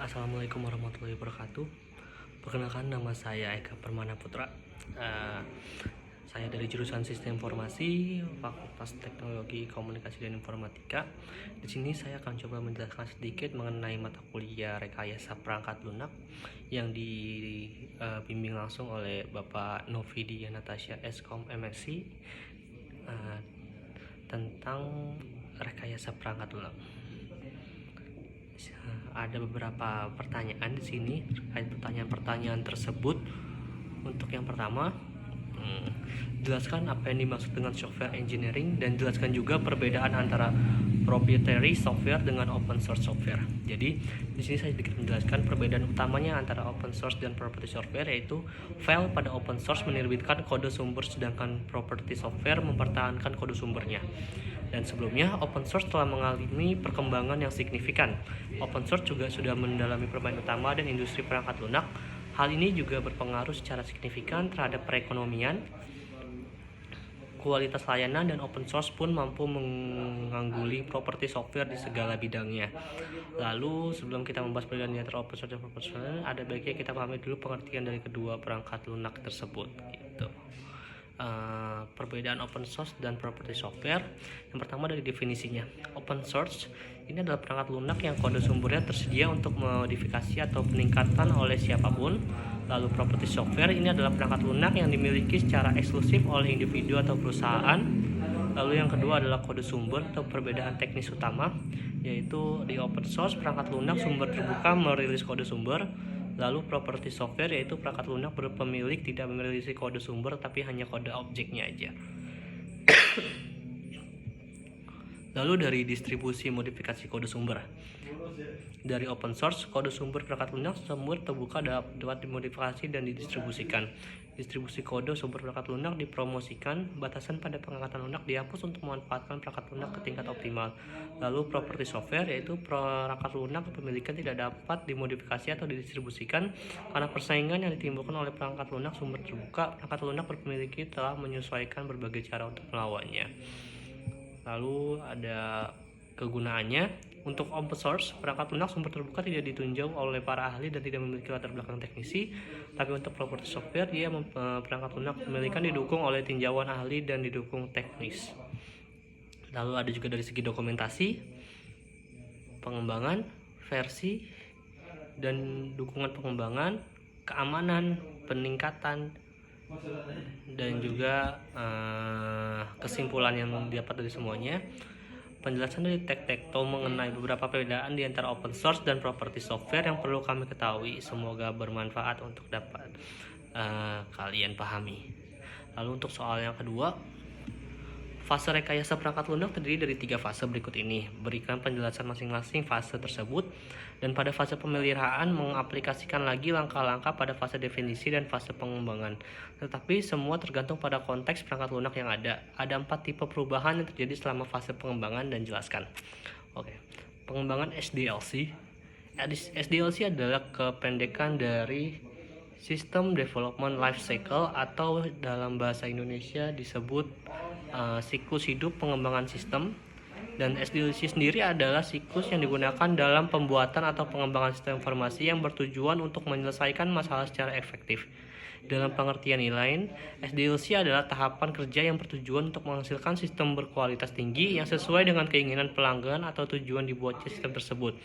Assalamualaikum warahmatullahi wabarakatuh. Perkenalkan, nama saya Eka Permana Putra. Saya dari jurusan Sistem Informasi, Fakultas Teknologi Komunikasi dan Informatika. Di sini saya akan coba menjelaskan sedikit mengenai mata kuliah rekayasa perangkat lunak yang dibimbing langsung oleh Bapak Novidia Natasha Eskom MSc tentang rekayasa perangkat lunak. Ada beberapa pertanyaan di sini terkait pertanyaan-pertanyaan tersebut. Untuk yang pertama, jelaskan apa yang dimaksud dengan software engineering dan jelaskan juga perbedaan antara proprietary software dengan open source software. Jadi di sini saya sedikit menjelaskan perbedaan utamanya antara open source dan proprietary software, yaitu file pada open source menerbitkan kode sumber sedangkan proprietary software mempertahankan kode sumbernya. Dan sebelumnya open source telah mengalami perkembangan yang signifikan. Open source juga sudah mendalami permainan utama dan industri perangkat lunak. Hal ini juga berpengaruh secara signifikan terhadap perekonomian, kualitas layanan, dan open source pun mampu mengangguli properti software di segala bidangnya. Lalu sebelum kita membahas perbedaan antara open source dan property software, ada baiknya kita pahami dulu pengertian dari kedua perangkat lunak tersebut gitu. Perbedaan open source dan property software. Yang pertama dari definisinya. Open source ini adalah perangkat lunak yang kode sumbernya tersedia untuk modifikasi atau peningkatan oleh siapapun. Lalu property software ini adalah perangkat lunak yang dimiliki secara eksklusif oleh individu atau perusahaan. Lalu yang kedua adalah kode sumber atau perbedaan teknis utama, yaitu di open source perangkat lunak sumber terbuka merilis kode sumber. Lalu property software yaitu perangkat lunak berpemilik tidak memiliki kode sumber tapi hanya kode objeknya aja. Lalu dari distribusi modifikasi kode sumber. Dari open source, kode sumber perangkat lunak sumber terbuka dapat dimodifikasi dan didistribusikan. Distribusi kode sumber perangkat lunak dipromosikan, batasan pada pengangkatan lunak dihapus untuk memanfaatkan perangkat lunak ke tingkat optimal. Lalu property software yaitu perangkat lunak kepemilikan tidak dapat dimodifikasi atau didistribusikan karena persaingan yang ditimbulkan oleh perangkat lunak sumber terbuka. Perangkat lunak berpemiliki telah menyesuaikan berbagai cara untuk melawannya. Lalu ada kegunaannya. Untuk open source, perangkat lunak sumber terbuka tidak ditunjang oleh para ahli dan tidak memiliki latar belakang teknisi. Tapi untuk property software, perangkat lunak kepemilikan didukung oleh tinjauan ahli dan didukung teknis. Lalu ada juga dari segi dokumentasi, pengembangan, versi, dan dukungan pengembangan, keamanan, peningkatan, dan juga kesimpulan yang didapat dari semuanya. Penjelasan dari Tek-Tekto mengenai beberapa perbedaan di antara open source dan property software yang perlu kami ketahui. Semoga bermanfaat untuk dapat kalian pahami. Lalu untuk soal yang kedua, fase rekayasa perangkat lunak terdiri dari 3 fase berikut ini. Berikan penjelasan masing-masing fase tersebut, dan pada fase pemeliharaan mengaplikasikan lagi langkah-langkah pada fase definisi dan fase pengembangan. Tetapi semua tergantung pada konteks perangkat lunak yang ada. Ada 4 tipe perubahan yang terjadi selama fase pengembangan dan jelaskan. Oke. Pengembangan SDLC. SDLC adalah kependekan dari System Development Life Cycle, atau dalam bahasa Indonesia disebut siklus hidup pengembangan sistem. Dan SDLC sendiri adalah siklus yang digunakan dalam pembuatan atau pengembangan sistem informasi yang bertujuan untuk menyelesaikan masalah secara efektif. Dalam pengertian lain, SDLC adalah tahapan kerja yang bertujuan untuk menghasilkan sistem berkualitas tinggi yang sesuai dengan keinginan pelanggan atau tujuan dibuatnya sistem tersebut.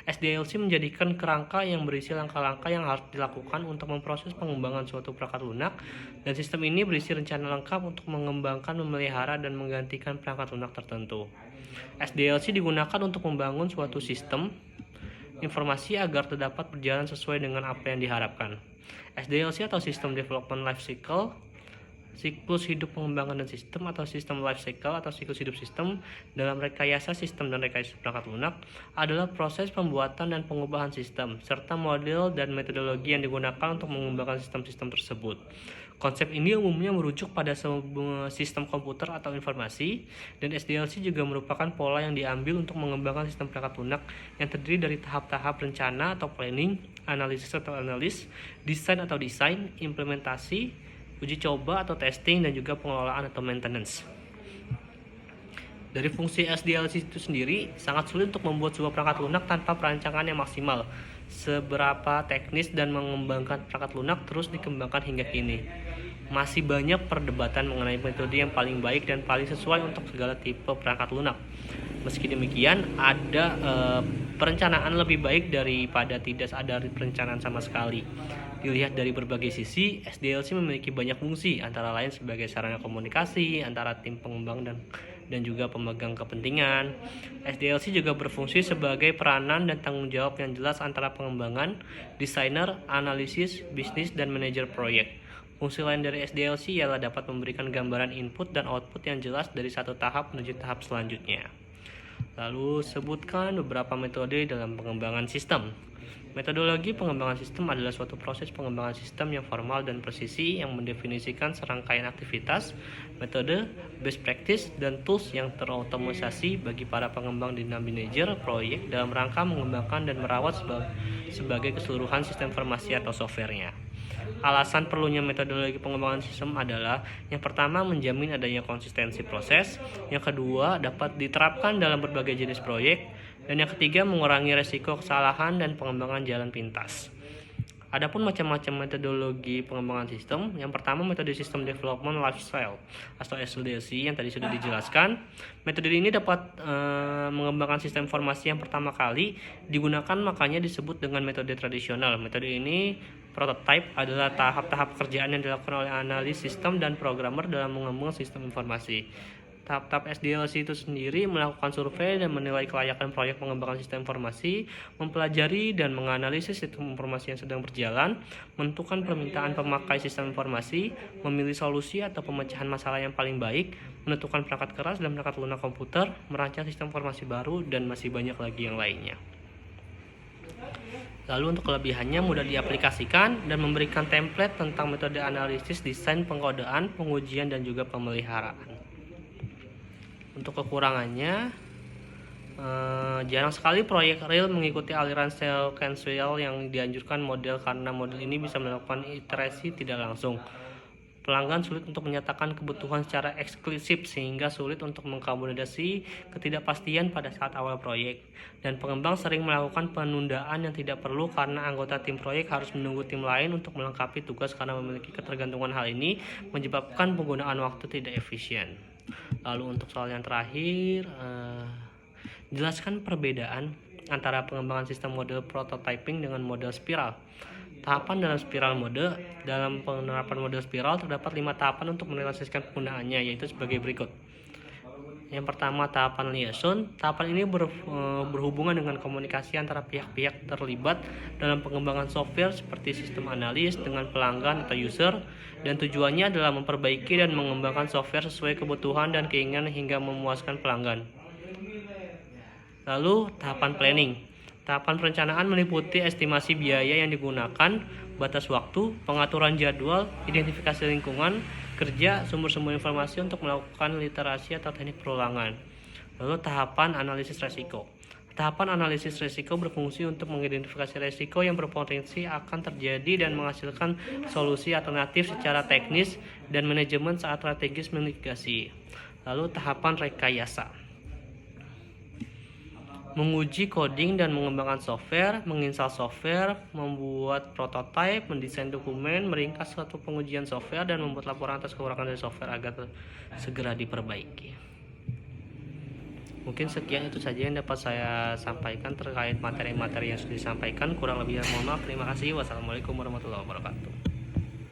SDLC menjadikan kerangka yang berisi langkah-langkah yang harus dilakukan untuk memproses pengembangan suatu perangkat lunak, dan sistem ini berisi rencana lengkap untuk mengembangkan, memelihara, dan menggantikan perangkat lunak tertentu. SDLC digunakan untuk membangun suatu sistem informasi agar dapat berjalan sesuai dengan apa yang diharapkan. SDLC atau System Development Life Cycle, siklus hidup pengembangan dan sistem, atau System Life Cycle atau siklus hidup sistem dalam rekayasa sistem dan rekayasa perangkat lunak, adalah proses pembuatan dan pengubahan sistem serta model dan metodologi yang digunakan untuk mengembangkan sistem-sistem tersebut. Konsep ini umumnya merujuk pada sebuah sistem komputer atau informasi, dan SDLC juga merupakan pola yang diambil untuk mengembangkan sistem perangkat lunak yang terdiri dari tahap-tahap rencana atau planning, analisis atau analis, desain atau desain, implementasi, uji coba atau testing, dan juga pengelolaan atau maintenance. Dari fungsi SDLC itu sendiri, sangat sulit untuk membuat sebuah perangkat lunak tanpa perancangan yang maksimal. Seberapa teknis dan mengembangkan perangkat lunak terus dikembangkan hingga kini. Masih banyak perdebatan mengenai metode yang paling baik dan paling sesuai untuk segala tipe perangkat lunak. Meski demikian, ada perencanaan lebih baik daripada tidak ada perencanaan sama sekali. Dilihat dari berbagai sisi, SDLC memiliki banyak fungsi, antara lain sebagai sarana komunikasi antara tim pengembang dan juga pemegang kepentingan. SDLC juga berfungsi sebagai peranan dan tanggung jawab yang jelas antara pengembangan, desainer, analisis, bisnis, dan manajer proyek. Fungsi lain dari SDLC ialah dapat memberikan gambaran input dan output yang jelas dari satu tahap menuju tahap selanjutnya. Lalu sebutkan beberapa metode dalam pengembangan sistem. Metodologi pengembangan sistem adalah suatu proses pengembangan sistem yang formal dan presisi yang mendefinisikan serangkaian aktivitas, metode, best practice, dan tools yang terotomatisasi bagi para pengembang dan manajer proyek dalam rangka mengembangkan dan merawat sebagai keseluruhan sistem informasi atau softwarenya. Alasan perlunya metodologi pengembangan sistem adalah yang pertama menjamin adanya konsistensi proses, yang kedua dapat diterapkan dalam berbagai jenis proyek, dan yang ketiga mengurangi resiko kesalahan dan pengembangan jalan pintas. Adapun macam-macam metodologi pengembangan sistem, yang pertama metode System Development Lifecycle atau SDLC yang tadi sudah dijelaskan. Metode ini dapat mengembangkan sistem informasi yang pertama kali digunakan, makanya disebut dengan metode tradisional. Metode ini prototype adalah tahap-tahap pekerjaan yang dilakukan oleh analis sistem dan programmer dalam mengembangkan sistem informasi. Tahap-tahap SDLC itu sendiri melakukan survei dan menilai kelayakan proyek pengembangan sistem informasi, mempelajari dan menganalisis sistem informasi yang sedang berjalan, menentukan permintaan pemakai sistem informasi, memilih solusi atau pemecahan masalah yang paling baik, menentukan perangkat keras dan perangkat lunak komputer, merancang sistem informasi baru, dan masih banyak lagi yang lainnya. Lalu untuk kelebihannya mudah diaplikasikan dan memberikan template tentang metode analisis, desain, pengkodean, pengujian, dan juga pemeliharaan. Untuk kekurangannya, jarang sekali proyek real mengikuti aliran sequential yang dianjurkan model karena model ini bisa melakukan iterasi tidak langsung. Pelanggan sulit untuk menyatakan kebutuhan secara eksklusif sehingga sulit untuk mengakomodasi ketidakpastian pada saat awal proyek. Dan pengembang sering melakukan penundaan yang tidak perlu karena anggota tim proyek harus menunggu tim lain untuk melengkapi tugas karena memiliki ketergantungan. Hal ini menyebabkan penggunaan waktu tidak efisien. Lalu untuk soal yang terakhir, jelaskan perbedaan antara pengembangan sistem model prototyping dengan model spiral. Tahapan dalam spiral mode. Dalam penerapan model spiral terdapat 5 tahapan untuk merealisasikan penggunaannya, yaitu sebagai berikut. Yang pertama, tahapan liaison. Tahapan ini berhubungan dengan komunikasi antara pihak-pihak terlibat dalam pengembangan software seperti sistem analis dengan pelanggan atau user, dan tujuannya adalah memperbaiki dan mengembangkan software sesuai kebutuhan dan keinginan hingga memuaskan pelanggan. Lalu tahapan planning. Tahapan perencanaan meliputi estimasi biaya yang digunakan, batas waktu, pengaturan jadwal, identifikasi lingkungan kerja, sumber-sumber informasi untuk melakukan literasi atau teknik perulangan. Lalu tahapan analisis resiko. Tahapan analisis resiko berfungsi untuk mengidentifikasi resiko yang berpotensi akan terjadi dan menghasilkan solusi alternatif secara teknis dan manajemen saat strategis mitigasi. Lalu tahapan rekayasa. Menguji coding dan mengembangkan software, menginstal software, membuat prototipe, mendesain dokumen, meringkas suatu pengujian software, dan membuat laporan atas kekurangan dari software agar segera diperbaiki. Mungkin sekian itu saja yang dapat saya sampaikan terkait materi-materi yang sudah disampaikan. Kurang lebihnya mohon maaf. Terima kasih. Wassalamualaikum warahmatullahi wabarakatuh.